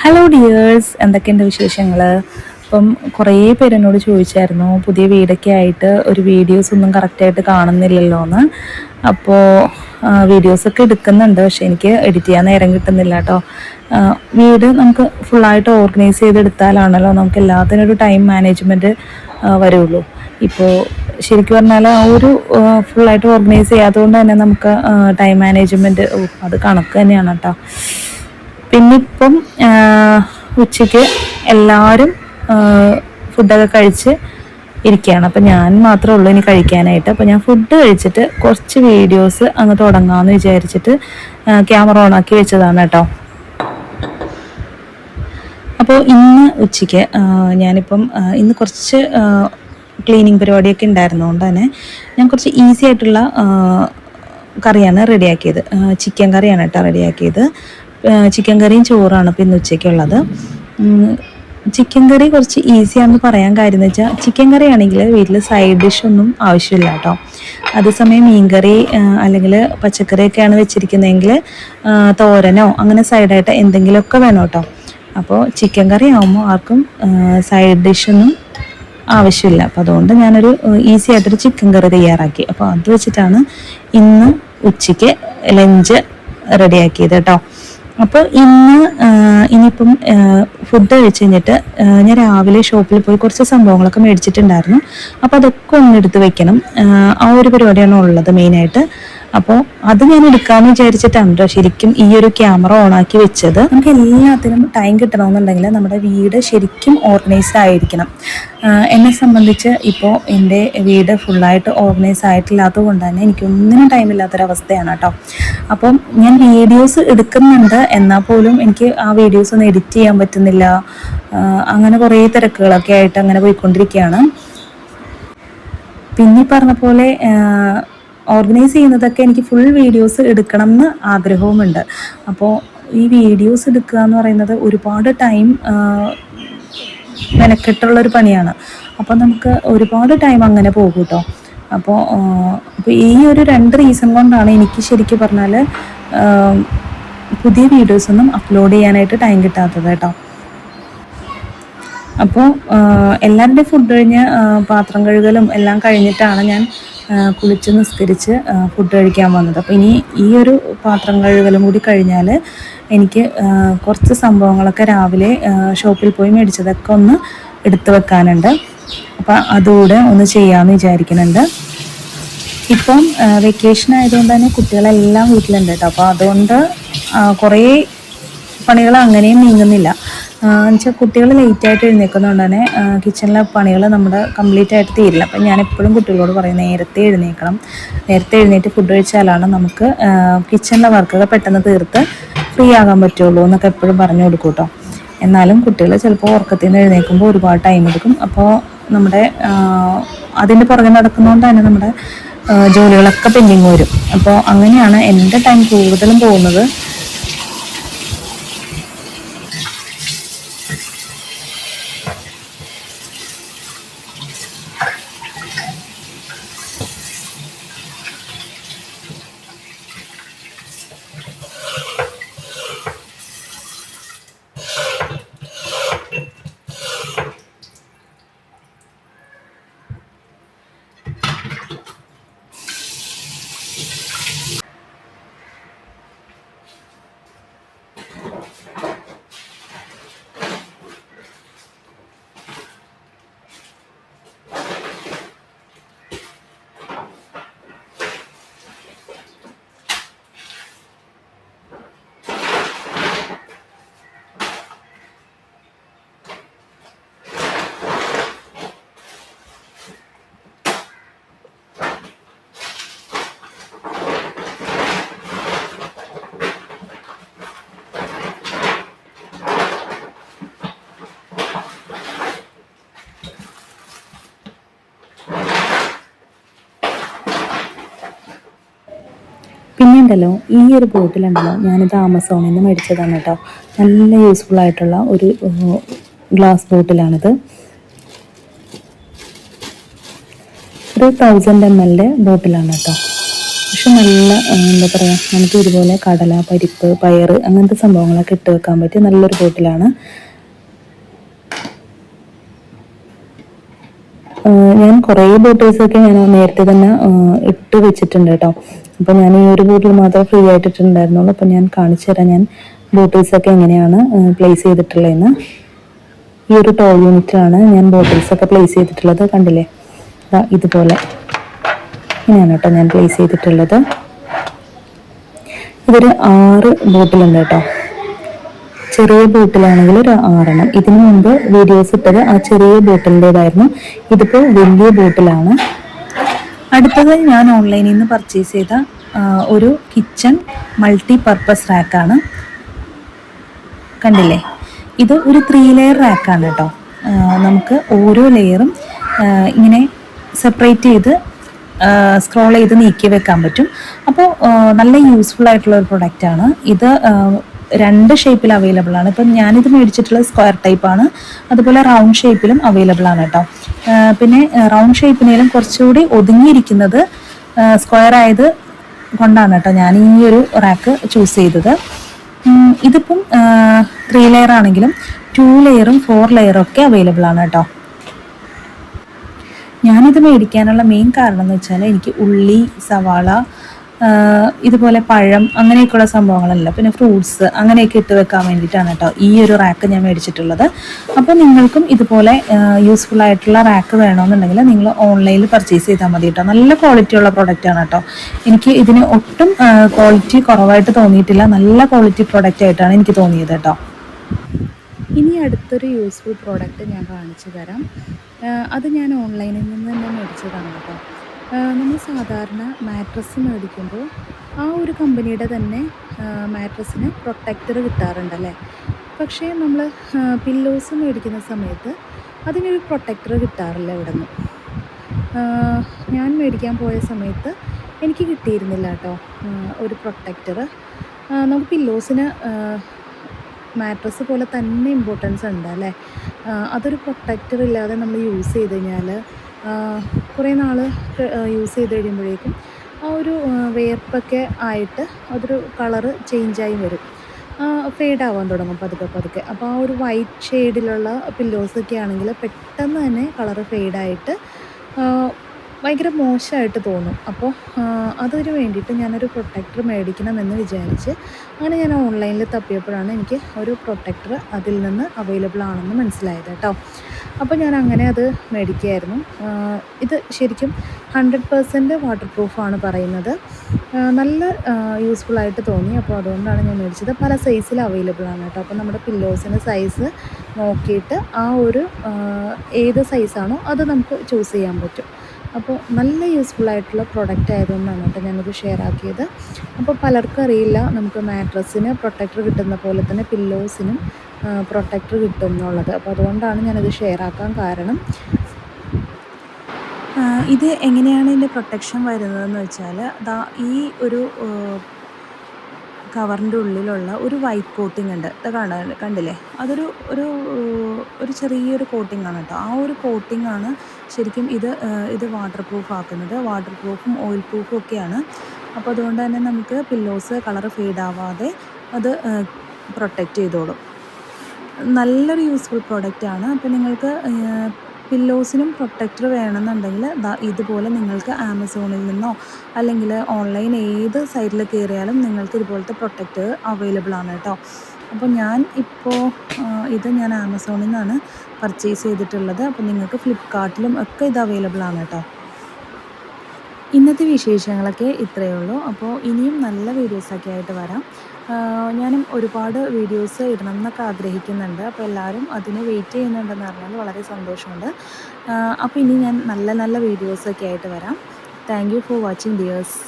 Hello dears, എന്തൊക്കെയുണ്ട് വിശേഷങ്ങൾ? അപ്പം കുറേ പേര് എന്നോട് ചോദിച്ചായിരുന്നു, പുതിയ വീടൊക്കെ ആയിട്ട് ഒരു വീഡിയോസ് ഒന്നും കറക്റ്റായിട്ട് കാണുന്നില്ലല്ലോ എന്ന്. അപ്പോൾ വീഡിയോസൊക്കെ എടുക്കുന്നുണ്ട്, പക്ഷെ എനിക്ക് എഡിറ്റ് ചെയ്യാൻ നേരം കിട്ടുന്നില്ല കേട്ടോ. വീട് നമുക്ക് ഫുള്ളായിട്ട് ഓർഗനൈസ് ചെയ്തെടുത്താലാണല്ലോ നമുക്ക് എല്ലാത്തിനും ഒരു ടൈം മാനേജ്മെൻറ്റ് വരുള്ളൂ. ഇപ്പോൾ ശരിക്കും പറഞ്ഞാൽ ആ ഒരു ഫുള്ളായിട്ട് ഓർഗനൈസ് ചെയ്യാത്തതുകൊണ്ട് തന്നെ നമുക്ക് ടൈം മാനേജ്മെൻറ്റ് അത് കണക്ക് തന്നെയാണ് കേട്ടോ. പിന്നെ ഇപ്പം ഉച്ചയ്ക്ക് എല്ലാവരും ഫുഡൊക്കെ കഴിച്ച് ഇരിക്കുകയാണ്. അപ്പം ഞാൻ മാത്രമേ ഉള്ളൂ ഇനി കഴിക്കാനായിട്ട്. അപ്പം ഞാൻ ഫുഡ് കഴിച്ചിട്ട് കുറച്ച് വീഡിയോസ് അങ്ങ് തുടങ്ങാമെന്ന് വിചാരിച്ചിട്ട് ക്യാമറ ഓണാക്കി വെച്ചതാണ് കേട്ടോ. അപ്പോൾ ഇന്ന് ഉച്ചയ്ക്ക് ഞാനിപ്പം ഇന്ന് കുറച്ച് ക്ലീനിങ് പരിപാടിയൊക്കെ ഉണ്ടായിരുന്നതുകൊണ്ട് തന്നെ ഞാൻ കുറച്ച് ഈസി ആയിട്ടുള്ള കറിയാണ് റെഡിയാക്കിയത്. ചിക്കൻ കറിയാണ് കേട്ടോ റെഡിയാക്കിയത്. ചിക്കൻ കറിയും ചോറാണ് ഇപ്പം ഇന്ന് ഉച്ചയ്ക്കുള്ളത്. ചിക്കൻ കറി കുറച്ച് ഈസിയാണെന്ന് പറയാൻ കാര്യം എന്ന് വെച്ചാൽ, ചിക്കൻ കറി ആണെങ്കിൽ വീട്ടിൽ സൈഡ് ഡിഷൊന്നും ആവശ്യമില്ല കേട്ടോ. അതേസമയം മീൻകറി അല്ലെങ്കിൽ പച്ചക്കറിയൊക്കെയാണ് വെച്ചിരിക്കുന്നതെങ്കിൽ തോരനോ അങ്ങനെ സൈഡായിട്ട് എന്തെങ്കിലുമൊക്കെ വേണം കേട്ടോ. അപ്പോൾ ചിക്കൻ കറി ആകുമ്പോൾ ആർക്കും സൈഡ് ഡിഷൊന്നും ആവശ്യമില്ല. അപ്പോൾ അതുകൊണ്ട് ഞാനൊരു ഈസി ആയിട്ടൊരു ചിക്കൻ കറി തയ്യാറാക്കി. അപ്പോൾ അത് വെച്ചിട്ടാണ് ഇന്ന് ഉച്ചയ്ക്ക് ലഞ്ച് റെഡിയാക്കിയത് കേട്ടോ. അപ്പോൾ ഇനിയിപ്പം ഫുഡ് കഴിച്ച് കഴിഞ്ഞിട്ട് ഞാൻ രാവിലെ ഷോപ്പിൽ പോയി കുറച്ച് സംഭവങ്ങളൊക്കെ മേടിച്ചിട്ടുണ്ടായിരുന്നു. അപ്പോൾ അതൊക്കെ ഒന്ന് എടുത്ത് വെക്കണം. ആ ഒരു പരിപാടിയാണ് ഉള്ളത് മെയിനായിട്ട്. അപ്പോൾ അത് ഞാൻ എടുക്കാമെന്ന് വിചാരിച്ചിട്ടാണ് കേട്ടോ ശരിക്കും ഈ ഒരു ക്യാമറ ഓണാക്കി വെച്ചത്. നമുക്ക് എല്ലാത്തിനും ടൈം കിട്ടണമെന്നുണ്ടെങ്കിൽ നമ്മുടെ വീട് ശരിക്കും ഓർഗനൈസ്ഡ് ആയിരിക്കണം. എന്നെ സംബന്ധിച്ച് ഇപ്പോൾ എൻ്റെ വീട് ഫുള്ളായിട്ട് ഓർഗനൈസ് ആയിട്ടില്ലാത്തത് കൊണ്ട് തന്നെ എനിക്കൊന്നിനും ടൈമില്ലാത്തൊരവസ്ഥയാണ് കേട്ടോ. അപ്പം ഞാൻ വീഡിയോസ് എടുക്കുന്നുണ്ട്, എന്നാൽ പോലും എനിക്ക് ആ വീഡിയോസ് ഒന്നും എഡിറ്റ് ചെയ്യാൻ പറ്റുന്നില്ല. അങ്ങനെ കുറേ തിരക്കുകളൊക്കെ ആയിട്ട് അങ്ങനെ പോയിക്കൊണ്ടിരിക്കുകയാണ്. പിന്നെ പറഞ്ഞ പോലെ ഓർഗനൈസ് ചെയ്യുന്നതൊക്കെ എനിക്ക് ഫുൾ വീഡിയോസ് എടുക്കണം എന്ന് ആഗ്രഹവുമുണ്ട്. അപ്പോൾ ഈ വീഡിയോസ് എടുക്കുക എന്ന് പറയുന്നത് ഒരുപാട് ടൈം മെനക്കെട്ടുള്ളൊരു പണിയാണ്. അപ്പോൾ നമുക്ക് ഒരുപാട് ടൈം അങ്ങനെ പോകും കേട്ടോ. അപ്പോൾ ഈ ഒരു 2 റീസൺ കൊണ്ടാണ് എനിക്ക് ശരിക്കും പറഞ്ഞാൽ പുതിയ വീഡിയോസൊന്നും അപ്ലോഡ് ചെയ്യാനായിട്ട് ടൈം കിട്ടാത്തത് കേട്ടോ. അപ്പോൾ എല്ലാവരുടെയും ഫുഡ് കഴിഞ്ഞ് പാത്രം കഴുകലും എല്ലാം കഴിഞ്ഞിട്ടാണ് ഞാൻ കുളിച്ച് നിസ്കരിച്ച് ഫുഡ് കഴിക്കാൻ വന്നത്. അപ്പോൾ ഇനി ഈ ഒരു പാത്രം കഴുകലും കൂടി കഴിഞ്ഞാൽ എനിക്ക് കുറച്ച് സംഭവങ്ങളൊക്കെ രാവിലെ ഷോപ്പിൽ പോയി മേടിച്ചതൊക്കെ ഒന്ന് എടുത്തു വെക്കാനുണ്ട്. അപ്പോൾ അതുകൂടെ ഒന്ന് ചെയ്യാമെന്ന് വിചാരിക്കുന്നുണ്ട്. ഇപ്പം വെക്കേഷൻ ആയതുകൊണ്ട് തന്നെ കുട്ടികളെല്ലാം വീട്ടിലുണ്ട് കേട്ടോ. അപ്പോൾ അതുകൊണ്ട് കുറേ പണികൾ അങ്ങനെയും നീങ്ങുന്നില്ല. എന്നുവെച്ചാൽ കുട്ടികൾ ലേറ്റായിട്ട് എഴുന്നേൽക്കുന്നതുകൊണ്ട് തന്നെ കിച്ചണിലെ പണികൾ നമ്മുടെ കംപ്ലീറ്റ് ആയിട്ട് തീരില്ല. അപ്പം ഞാൻ എപ്പോഴും കുട്ടികളോട് പറയും, നേരത്തെ എഴുന്നേൽക്കണം, നേരത്തെ എഴുന്നേറ്റ് ഫുഡ് കഴിച്ചാലാണ് നമുക്ക് കിച്ചണിലെ വർക്കൊക്കെ പെട്ടെന്ന് തീർത്ത് ഫ്രീ ആകാൻ പറ്റുള്ളൂ എന്നൊക്കെ എപ്പോഴും പറഞ്ഞു കൊടുക്കും കേട്ടോ. എന്നാലും കുട്ടികൾ ചിലപ്പോൾ ഉറക്കത്തിൽ നിന്ന് എഴുന്നേൽക്കുമ്പോൾ ഒരുപാട് ടൈം എടുക്കും. അപ്പോൾ നമ്മുടെ അതിൻ്റെ പുറകെ നടക്കുന്നതുകൊണ്ട് തന്നെ നമ്മുടെ ജോലികളൊക്കെ പെൻഡിങ് വരും. അപ്പോൾ അങ്ങനെയാണ് എൻ്റെ ടൈം കൂടുതലും പോകുന്നത്. പിന്നെ ഉണ്ടല്ലോ, ഈ ഒരു ബോട്ടിലുണ്ടല്ലോ, ഞാനിത് ആമസോണിൽ നിന്ന് മേടിച്ചതാണ് കേട്ടോ. നല്ല യൂസ്ഫുൾ ആയിട്ടുള്ള ഒരു ഗ്ലാസ് ബോട്ടിലാണിത്. ഒരു 1000 ml ബോട്ടിലാണ് കേട്ടോ. അത്യാവശ്യം നല്ല എന്താ പറയുക, നമുക്ക് ഇതുപോലെ കടല, പരിപ്പ്, പയർ അങ്ങനത്തെ സംഭവങ്ങളൊക്കെ ഇട്ട് വെക്കാൻ പറ്റിയ നല്ലൊരു ബോട്ടിലാണ്. ഞാൻ കുറേ ബോട്ടിൽസൊക്കെ ഞാൻ നേരത്തെ തന്നെ ഇട്ട് വെച്ചിട്ടുണ്ട് കേട്ടോ. അപ്പോൾ ഞാൻ ഈ ഒരു ബോട്ടിൽ മാത്രം ഫ്രീ ആയിട്ട് ഇട്ടിട്ടുണ്ടായിരുന്നുള്ളൂ. അപ്പോൾ ഞാൻ കാണിച്ചു തരാം ഞാൻ ബോട്ടിൽസൊക്കെ എങ്ങനെയാണ് പ്ലേസ് ചെയ്തിട്ടുള്ളതെന്ന്. ഈ ഒരു ടോൾ യൂണിറ്റിലാണ് ഞാൻ ബോട്ടിൽസൊക്കെ പ്ലേസ് ചെയ്തിട്ടുള്ളത്. കണ്ടില്ലേ, ഇതുപോലെ ഇങ്ങനെയാണ് കേട്ടോ ഞാൻ പ്ലേസ് ചെയ്തിട്ടുള്ളത്. ഇതൊരു 6 ബോട്ടിലുണ്ട് കേട്ടോ. ചെറിയ ബോട്ടിലാണെങ്കിൽ ഒരു 6എണ്ണം. ഇതിനു മുമ്പ് വീഡിയോസ് ഇട്ടത് ആ ചെറിയ ബോട്ടിലിൻ്റെതായിരുന്നു. ഇതിപ്പോൾ വലിയ ബോട്ടിലാണ്. അടുത്തത് ഞാൻ ഓൺലൈനിൽ നിന്ന് പർച്ചേസ് ചെയ്ത ഒരു കിച്ചൺ മൾട്ടി പർപ്പസ് റാക്കാണ്. കണ്ടില്ലേ, ഇത് ഒരു 3 ലെയർ റാക്കാണ് കേട്ടോ. നമുക്ക് ഓരോ ലെയറും ഇങ്ങനെ സെപ്പറേറ്റ് ചെയ്ത് സ്ക്രോൾ ചെയ്ത് നീക്കി വെക്കാൻ പറ്റും. അപ്പോൾ നല്ല യൂസ്ഫുൾ ആയിട്ടുള്ള ഒരു പ്രൊഡക്റ്റാണ് ഇത്. 2 ഷേപ്പിൽ അവൈലബിൾ ആണ്. ഇപ്പം ഞാനിത് മേടിച്ചിട്ടുള്ളത് സ്ക്വയർ ടൈപ്പാണ്, അതുപോലെ റൗണ്ട് ഷേപ്പിലും അവൈലബിൾ ആണ് കേട്ടോ. പിന്നെ റൗണ്ട് ഷേപ്പിനേലും കുറച്ചുകൂടി ഒതുങ്ങിയിരിക്കുന്നത് സ്ക്വയർ ആയത് കൊണ്ടാണ് കേട്ടോ ഞാൻ ഈ ഒരു റാക്ക് ചൂസ് ചെയ്തത്. ഇതിപ്പം 3 ലെയർ ആണെങ്കിലും 2 ലെയറും 4 ലെയറും ഒക്കെ അവൈലബിൾ ആണ് കേട്ടോ. ഞാനിത് മേടിക്കാനുള്ള മെയിൻ കാരണം എന്ന് വെച്ചാൽ എനിക്ക് ഉള്ളി, സവാള, ഇതുപോലെ പഴം അങ്ങനെയൊക്കെയുള്ള സംഭവങ്ങളല്ല, പിന്നെ ഫ്രൂട്ട്സ് അങ്ങനെയൊക്കെ ഇട്ട് വെക്കാൻ വേണ്ടിയിട്ടാണ് കേട്ടോ ഈ ഒരു റാക്ക് ഞാൻ മേടിച്ചിട്ടുള്ളത്. അപ്പോൾ നിങ്ങൾക്കും ഇതുപോലെ യൂസ്ഫുൾ ആയിട്ടുള്ള റാക്ക് വേണമെന്നുണ്ടെങ്കിൽ നിങ്ങൾ ഓൺലൈനിൽ പർച്ചേസ് ചെയ്താൽ മതി കേട്ടോ. നല്ല ക്വാളിറ്റി ഉള്ള പ്രൊഡക്റ്റാണ് കേട്ടോ. എനിക്ക് ഇതിന് ഒട്ടും ക്വാളിറ്റി കുറവായിട്ട് തോന്നിയിട്ടില്ല. നല്ല ക്വാളിറ്റി പ്രൊഡക്റ്റ് ആയിട്ടാണ് എനിക്ക് തോന്നിയത് കേട്ടോ. ഇനി അടുത്തൊരു യൂസ്ഫുൾ പ്രോഡക്റ്റ് ഞാൻ കാണിച്ചു തരാം. അത് ഞാൻ ഓൺലൈനിൽ നിന്ന് തന്നെ മേടിച്ചതാണ് കേട്ടോ. നമ്മൾ സാധാരണ മാട്രസ് മേടിക്കുമ്പോൾ ആ ഒരു കമ്പനിയുടെ തന്നെ മാട്രസിന് പ്രൊട്ടക്ടർ കിട്ടാറുണ്ടല്ലേ. പക്ഷേ നമ്മൾ പില്ലോസ് മേടിക്കുന്ന സമയത്ത് അതിനൊരു പ്രൊട്ടക്ടർ കിട്ടാറില്ല ഇവിടെ നിന്ന്. ഞാൻ മേടിക്കാൻ പോയ സമയത്ത് എനിക്ക് കിട്ടിയിരുന്നില്ല കേട്ടോ ഒരു പ്രൊട്ടക്ടർ. നമുക്ക് പില്ലോസിന് മാട്രസ് പോലെ തന്നെ ഇമ്പോർട്ടൻസ് ഉണ്ട് അല്ലേ. അതൊരു പ്രൊട്ടക്ടർ ഇല്ലാതെ നമ്മൾ യൂസ് ചെയ്ത് കഴിഞ്ഞാൽ കുറേ നാൾ യൂസ് ചെയ്ത് കഴിയുമ്പോഴേക്കും ആ ഒരു വേർപ്പൊക്കെ ആയിട്ട് അതൊരു കളറ് ചേഞ്ചായി വരും, ഫെയ്ഡ് ആവാൻ തുടങ്ങും പതുക്കെ പതുക്കെ. അപ്പോൾ ആ ഒരു വൈറ്റ് ഷെയ്ഡിലുള്ള പില്ലോസൊക്കെ ആണെങ്കിൽ പെട്ടെന്ന് തന്നെ കളറ് ഫെയ്ഡായിട്ട് ഭയങ്കര മോശമായിട്ട് തോന്നും. അപ്പോൾ അതിന് വേണ്ടിയിട്ട് ഞാനൊരു പ്രൊട്ടക്ടർ മേടിക്കണമെന്ന് വിചാരിച്ച് അങ്ങനെ ഞാൻ ഓൺലൈനിൽ തപ്പിയപ്പോഴാണ് എനിക്ക് ഒരു പ്രൊട്ടക്ടർ അതിൽ നിന്ന് അവൈലബിൾ ആണെന്ന് മനസ്സിലായത് കേട്ടോ. അപ്പോൾ ഞാൻ അങ്ങനെ അത് മേടിക്കുകയായിരുന്നു. ഇത് ശരിക്കും 100% വാട്ടർ പ്രൂഫാണ് പറയുന്നത്. നല്ല യൂസ്ഫുള്ളായിട്ട് തോന്നി. അപ്പോൾ അതുകൊണ്ടാണ് ഞാൻ മേടിച്ചത്. പല സൈസിൽ അവൈലബിൾ ആണ് കേട്ടോ. അപ്പോൾ നമ്മുടെ പില്ലോസിൻ്റെ സൈസ് നോക്കിയിട്ട് ആ ഒരു ഏത് സൈസാണോ അത് നമുക്ക് ചൂസ് ചെയ്യാൻ പറ്റും. അപ്പോൾ നല്ല യൂസ്ഫുള്ളായിട്ടുള്ള പ്രൊഡക്റ്റ് ആയതുകൊണ്ടാണ് കേട്ടോ ഞാനത് ഷെയർ ആക്കിയത്. അപ്പോൾ പലർക്കും അറിയില്ല നമുക്ക് മാട്രസിന് പ്രൊട്ടക്ടർ കിട്ടുന്ന പോലെ തന്നെ പില്ലോസിനും പ്രൊട്ടക്ടർ കിട്ടും എന്നുള്ളത്. അപ്പോൾ അതുകൊണ്ടാണ് ഞാനത് ഷെയർ ആക്കാൻ കാരണം. ഇത് എങ്ങനെയാണ് ഇതിൻ്റെ പ്രൊട്ടക്ഷൻ വരുന്നതെന്ന് വെച്ചാൽ ഈ ഒരു കവറിൻ്റെ ഉള്ളിലുള്ള ഒരു വൈറ്റ് കോട്ടിംഗ് ഉണ്ട്. ഇത് കണ്ടില്ലേ, അതൊരു ഒരു ഒരു ചെറിയൊരു കോട്ടിംഗ് ആണ് കേട്ടോ. ആ ഒരു കോട്ടിംഗ് ആണ് ശരിക്കും ഇത് വാട്ടർ പ്രൂഫ് ആക്കുന്നത്. വാട്ടർ പ്രൂഫും ഓയിൽ പ്രൂഫും ഒക്കെയാണ്. അപ്പോൾ അതുകൊണ്ട് തന്നെ നമുക്ക് പില്ലോസ് കളറ് ഫെയ്ഡ് ആവാതെ അത് പ്രൊട്ടക്റ്റ് ചെയ്തോളും. നല്ലൊരു യൂസ്ഫുൾ പ്രോഡക്റ്റാണ്. അപ്പോൾ നിങ്ങൾക്ക് പില്ലോസിനും പ്രൊട്ടക്ടർ വേണമെന്നുണ്ടെങ്കിൽ ഇതുപോലെ നിങ്ങൾക്ക് ആമസോണിൽ നിന്നോ അല്ലെങ്കിൽ ഓൺലൈൻ ഏത് സൈറ്റിൽ കയറിയാലും നിങ്ങൾക്ക് ഇതുപോലത്തെ പ്രൊട്ടക്ടർ അവൈലബിൾ ആണ് കേട്ടോ. അപ്പോൾ ഇത് ഞാൻ ആമസോണിൽ നിന്നാണ് പർച്ചേസ് ചെയ്തിട്ടുള്ളത്. അപ്പോൾ നിങ്ങൾക്ക് ഫ്ലിപ്കാർട്ടിലും ഒക്കെ ഇത് അവൈലബിൾ ആണ് കേട്ടോ. ഇന്നത്തെ വിശേഷങ്ങളൊക്കെ ഇത്രയേ ഉള്ളൂ. അപ്പോൾ ഇനിയും നല്ല വീഡിയോസൊക്കെ ആയിട്ട് വരാം. ഞാനും ഒരുപാട് വീഡിയോസ് ഇടണം എന്നൊക്കെ ആഗ്രഹിക്കുന്നുണ്ട്. അപ്പോൾ എല്ലാവരും അതിന് വെയിറ്റ് ചെയ്യുന്നുണ്ടെന്ന് പറഞ്ഞാൽ വളരെ സന്തോഷമുണ്ട്. അപ്പോൾ ഇനി ഞാൻ നല്ല നല്ല വീഡിയോസൊക്കെ ആയിട്ട് വരാം. Thank you for watching dears.